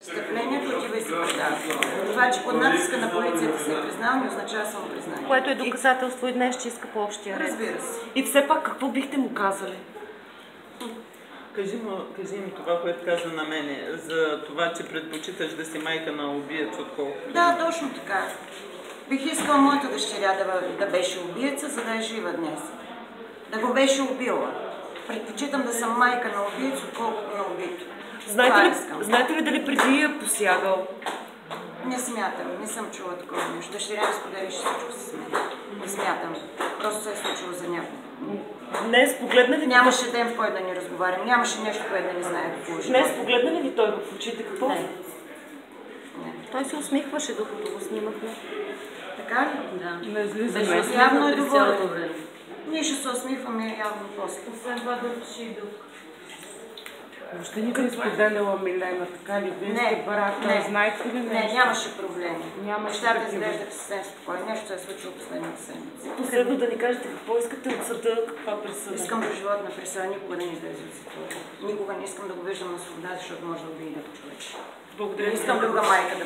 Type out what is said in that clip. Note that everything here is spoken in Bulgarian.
Престъплението отива и се предава. Това, че под натиска на полицията се е признал, не означава самопризнание. Което е доказателство и днес, че иска по общия ред. Разбира се. И все пак, какво бихте му казали? Кажи ми това, което каза на мене, за това, че предпочиташ да си майка на убиец, отколкото... Да, точно така. Бих искала моята дъщеря да беше убиеца, за да е жива днес. Да го беше убила. Предпочитам да съм майка на убиец, отколкото на убито. Знаете ли дали преди е посягал? Не смятам, не съм чула такова нещо. Дъщеря ми споделише всичко с мен. Не смятам. Просто се е случило за някого. Днес погледна ли? Нямаше ден, в който да ни разговарям. Нямаше нещо, което да не знае какво е. Днес погледна ли ви той в очите? Какво? Не. Той се усмихваше, докато го снимахме. Така ли? Да. Не излиза. Защото явно е През цялото доволен. време. Ние ще се усмихваме явно после. Освен това да души и дух. Въобще не ви споделяла Милена, така ли? Вие сте барака, знаете ли нещо? Не, нямаше проблеми. Нямаше Нещата такива. изглеждаха съвсем спокойно. Нещо се е случило последната седмица. Последно да ни кажете какво искате от съда, каква присъда? Искам доживотна присъда, никога да не излезе от затвора. Никога не искам да го виждам на свобода, защото може да убие човек. Благодаря. Не искам друга майка да